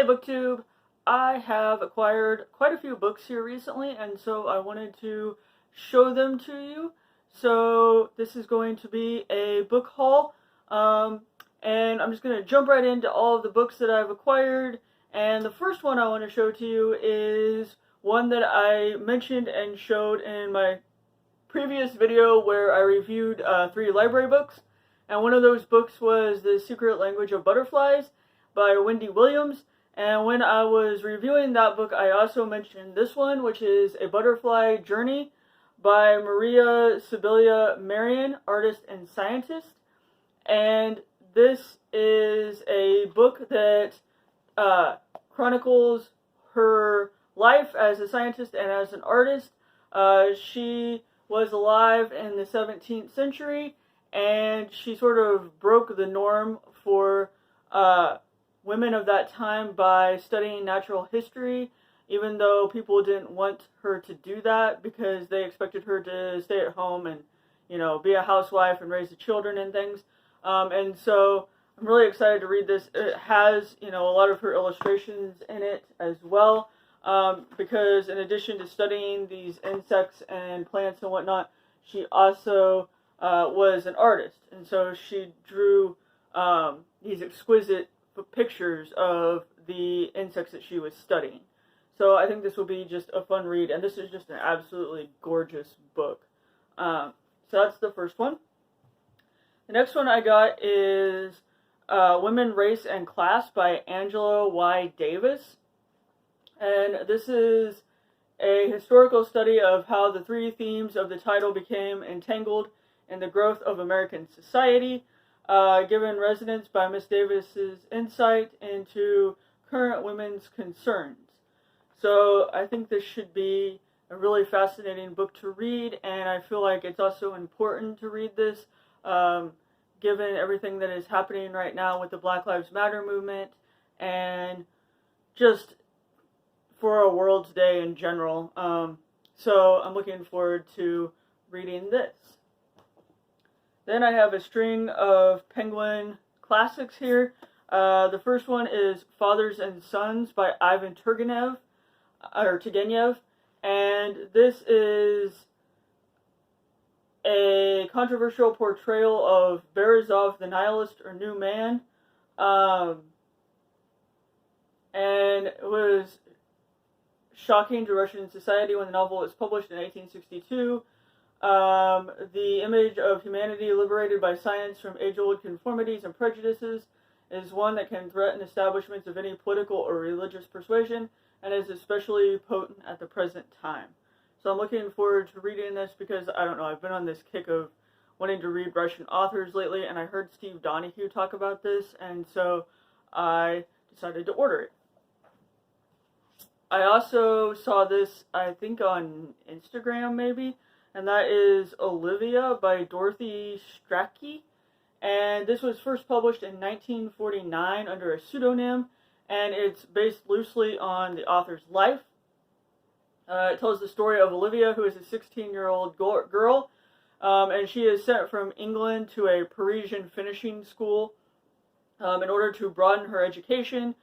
Hey BookTube! I have acquired quite a few books here recently, and so I wanted to show them to you. So this is going to be a book haul, and I'm just going to jump right into all of the books that I've acquired. And the first one I want to show to you is one that I mentioned and showed in my previous video where I reviewed 3 library books. And one of those books was The Secret Language of Butterflies by Wendy Williams. And when I was reviewing that book, I also mentioned this one, which is A Butterfly Journey by Maria Sibylla Merian, artist and scientist. And this is a book that chronicles her life as a scientist and as an artist. She was alive in the 17th century, and she sort of broke the norm for women of that time by studying natural history, even though people didn't want her to do that because they expected her to stay at home and, you know, be a housewife and raise the children and things. And so I'm really excited to read this. It has, you know, a lot of her illustrations in it as well, because in addition to studying these insects and plants and whatnot, she also was an artist. And so she drew these exquisite pictures of the insects that she was studying. So I think this will be just a fun read, and this is just an absolutely gorgeous book. So that's the first one. The next one I got is Women, Race, and Class by Angela Y. Davis. And this is a historical study of how the 3 themes of the title became entangled in the growth of American society, given resonance by Miss Davis's insight into current women's concerns. So I think this should be a really fascinating book to read, and I feel like it's also important to read this, given everything that is happening right now with the Black Lives Matter movement, and just for our world today in general. So I'm looking forward to reading this. Then I have a string of Penguin classics here. The first one is Fathers and Sons by Ivan Turgenev, and this is a controversial portrayal of Berezov the Nihilist or New Man, and it was shocking to Russian society when the novel was published in 1862. The image of humanity liberated by science from age-old conformities and prejudices is one that can threaten establishments of any political or religious persuasion, and is especially potent at the present time. So I'm looking forward to reading this because, I don't know, I've been on this kick of wanting to read Russian authors lately, and I heard Steve Donahue talk about this, and so I decided to order it. I also saw this, I think, on Instagram maybe, and that is Olivia by Dorothy Strachey. And this was first published in 1949 under a pseudonym, and it's based loosely on the author's life. It tells the story of Olivia, who is a 16-year-old girl, and she is sent from England to a Parisian finishing school in order to broaden her education.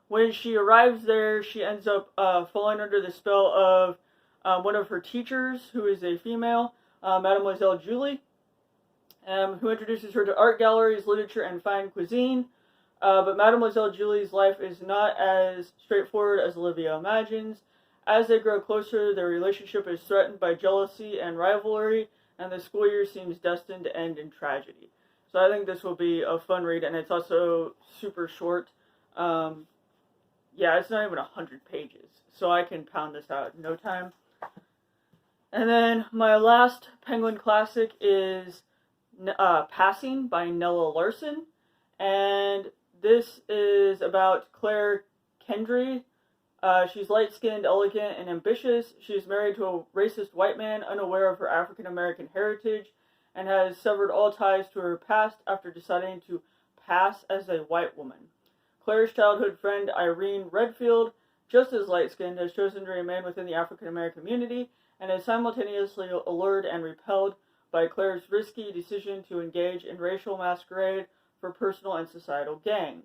When she arrives there, she ends up falling under the spell of one of her teachers, who is a female, Mademoiselle Julie, who introduces her to art galleries, literature, and fine cuisine. But Mademoiselle Julie's life is not as straightforward as Olivia imagines. As they grow closer, their relationship is threatened by jealousy and rivalry, and the school year seems destined to end in tragedy. So I think this will be a fun read, and it's also super short. Yeah, it's not even 100 pages, so I can pound this out in no time. And then my last Penguin classic is Passing by Nella Larsen, and this is about Claire Kendry. She's light-skinned, elegant, and ambitious. She's married to a racist white man, unaware of her African-American heritage, and has severed all ties to her past after deciding to pass as a white woman. Claire's childhood friend, Irene Redfield, just as light-skinned, has chosen to remain within the African-American community, and is simultaneously allured and repelled by Claire's risky decision to engage in racial masquerade for personal and societal gain.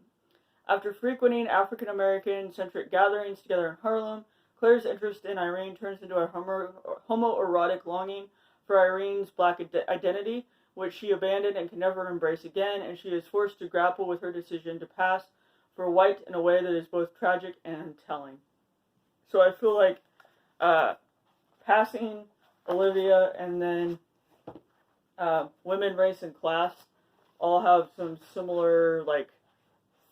After frequenting African-American-centric gatherings together in Harlem, Claire's interest in Irene turns into a homoerotic longing for Irene's black identity, which she abandoned and can never embrace again, and she is forced to grapple with her decision to pass for white in a way that is both tragic and telling. So I feel like passing, Olivia, and then women, race, and class all have some similar like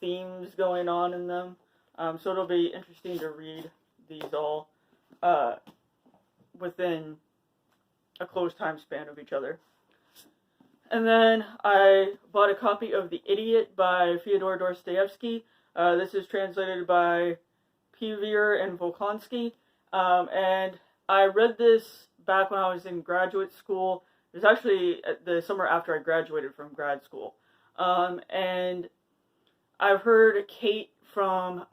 themes going on in them. So it'll be interesting to read these all within a close time span of each other. And then I bought a copy of The Idiot by Fyodor Dostoevsky. This is translated by Pevear and Volkonsky. And I read this back when I was in graduate school. It was actually the summer after I graduated from grad school. And I've heard Kate from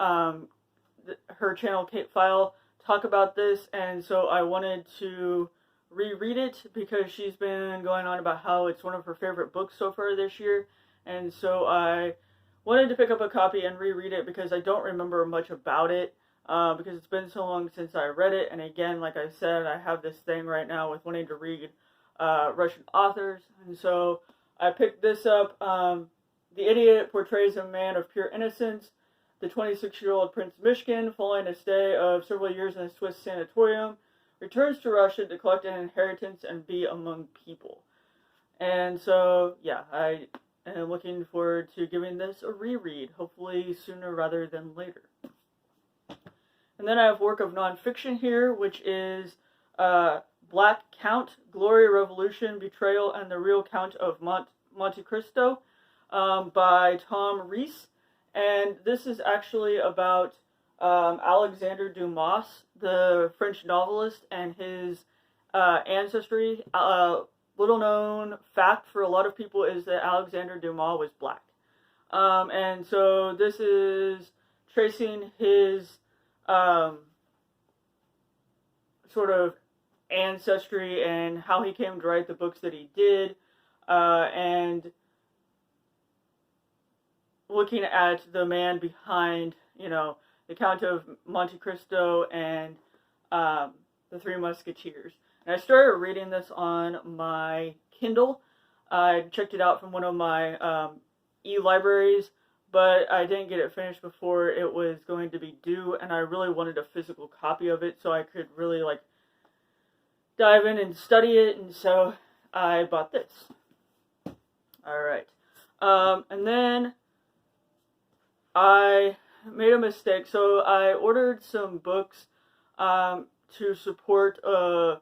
her channel, Kate File, talk about this, and so I wanted to reread it because she's been going on about how it's one of her favorite books so far this year, and so I wanted to pick up a copy and reread it because I don't remember much about it, because it's been so long since I read it, and again, like I said, I have this thing right now with wanting to read Russian authors, and so I picked this up. The Idiot portrays a man of pure innocence. The 26-year-old Prince Mishkin, following a stay of several years in a Swiss sanatorium, returns to Russia to collect an inheritance and be among people. And so, yeah, I am looking forward to giving this a reread, hopefully sooner rather than later. And then I have work of nonfiction here, which is Black Count, Glory, Revolution, Betrayal, and the Real Count of Monte Cristo by Tom Rees. And this is actually about Alexandre Dumas, the French novelist, and his ancestry. Little known fact for a lot of people is that Alexandre Dumas was black. And so this is tracing his sort of ancestry and how he came to write the books that he did, and looking at the man behind, the Count of Monte Cristo and the Three Musketeers. And I started reading this on my Kindle. I checked it out from one of my e-libraries, but I didn't get it finished before it was going to be due, and I really wanted a physical copy of it so I could really dive in and study it, and so I bought this. Alright. And then I made a mistake. So I ordered some books to support a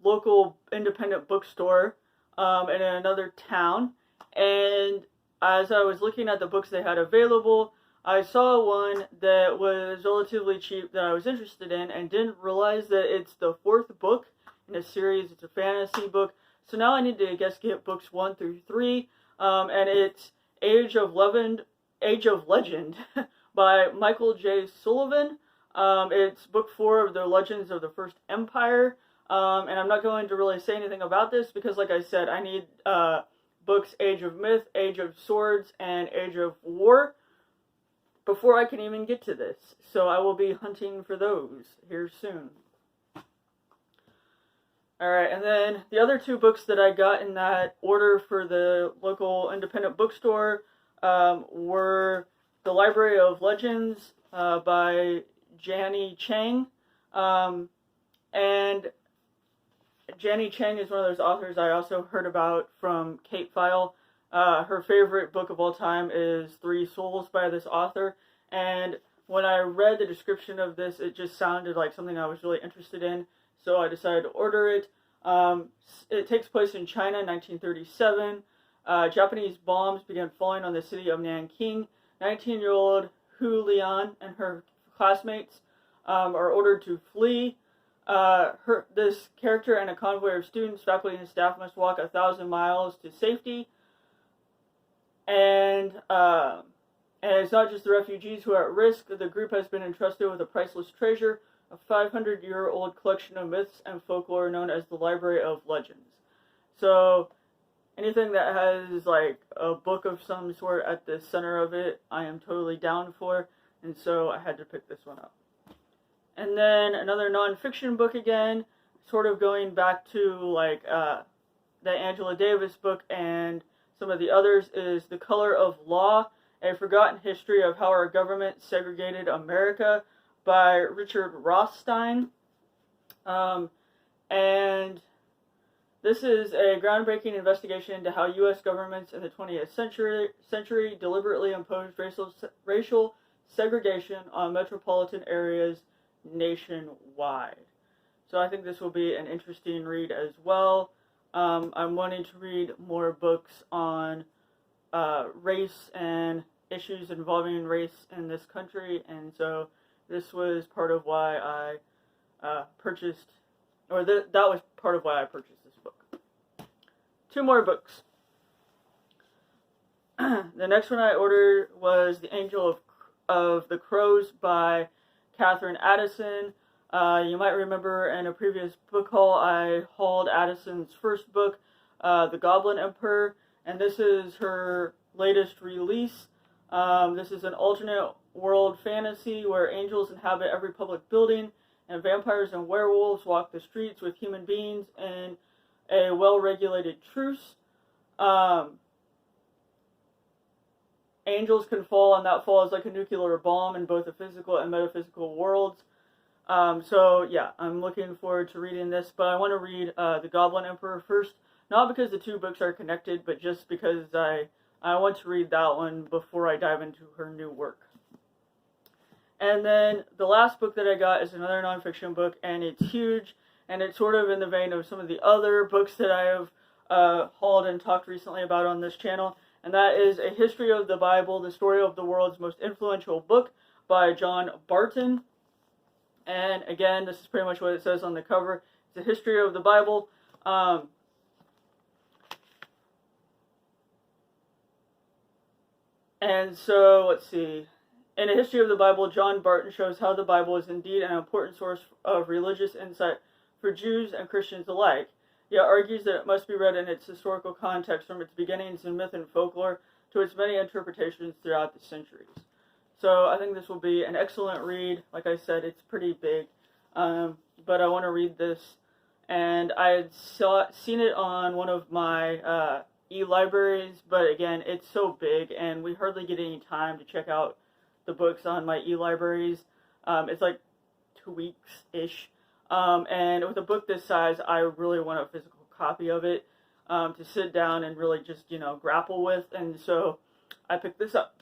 local independent bookstore in another town. And as I was looking at the books they had available, I saw one that was relatively cheap that I was interested in and didn't realize that it's the fourth book in a series. It's a fantasy book. So now I need to get books 1 through 3. And it's Age of Legend by Michael J. Sullivan. It's book 4 of the Legends of the First Empire. And I'm not going to really say anything about this because, like I said, I need books Age of Myth, Age of Swords, and Age of War before I can even get to this. So I will be hunting for those here soon. Alright, and then the other 2 books that I got in that order for the local independent bookstore were The Library of Legends by Janny Chang. And Janny Chang is one of those authors I also heard about from Kate File. Her favorite book of all time is Three Souls by this author. And when I read the description of this, it just sounded like something I was really interested in. So I decided to order it. It takes place in China in 1937. Japanese bombs began falling on the city of Nanking. 19-year-old Hu Lian and her classmates are ordered to flee. This character and a convoy of students, faculty, and staff must walk 1,000 miles to safety. And it's not just the refugees who are at risk. The group has been entrusted with a priceless treasure, a 500-year-old collection of myths and folklore known as the Library of Legends. So anything that has like a book of some sort at the center of it, I am totally down for, and so I had to pick this one up. And then another nonfiction book again, sort of going back to like the Angela Davis book and some of the others, is The Color of Law, A Forgotten History of How Our Government Segregated America by Richard Rothstein. And this is a groundbreaking investigation into how U.S. governments in the 20th century deliberately imposed racial segregation on metropolitan areas nationwide. So I think this will be an interesting read as well. I'm wanting to read more books on race and issues involving race in this country, and so this was part of why I purchased, or that was part of why I purchased this book. 2 more books. The next one I ordered was The Angel of the Crows by Catherine Addison. You might remember in a previous book haul, I hauled Addison's first book, The Goblin Emperor, and this is her latest release. This is an alternate world fantasy where angels inhabit every public building, and vampires and werewolves walk the streets with human beings in a well-regulated truce. Angels can fall, and that falls like a nuclear bomb in both the physical and metaphysical worlds. So yeah, I'm looking forward to reading this, but I want to read The Goblin Emperor first, not because the 2 books are connected, but just because I want to read that one before I dive into her new work. And then the last book that I got is another nonfiction book, and it's huge, and it's sort of in the vein of some of the other books that I have hauled and talked recently about on this channel, and that is A History of the Bible, the Story of the World's Most Influential Book by John Barton. And again, this is pretty much what it says on the cover. It's a history of the Bible. And so, let's see. In A History of the Bible, John Barton shows how the Bible is indeed an important source of religious insight for Jews and Christians alike, yet argues that it must be read in its historical context from its beginnings in myth and folklore to its many interpretations throughout the centuries. So I think this will be an excellent read. Like I said, it's pretty big, but I want to read this. And I had seen it on one of my e-libraries, but again, it's so big, and we hardly get any time to check out the books on my e-libraries. It's like 2 weeks-ish. And with a book this size, I really want a physical copy of it to sit down and really just, grapple with. And so I picked this up.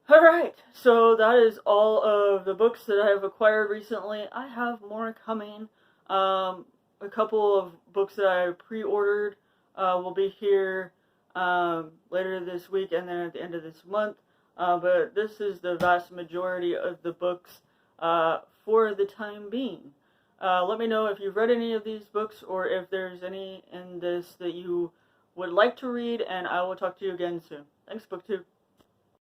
Alright, so that is all of the books that I have acquired recently. I have more coming. A couple of books that I pre-ordered will be here later this week and then at the end of this month. But this is the vast majority of the books for the time being. Let me know if you've read any of these books or if there's any in this that you would like to read, and I will talk to you again soon. Thanks, BookTube.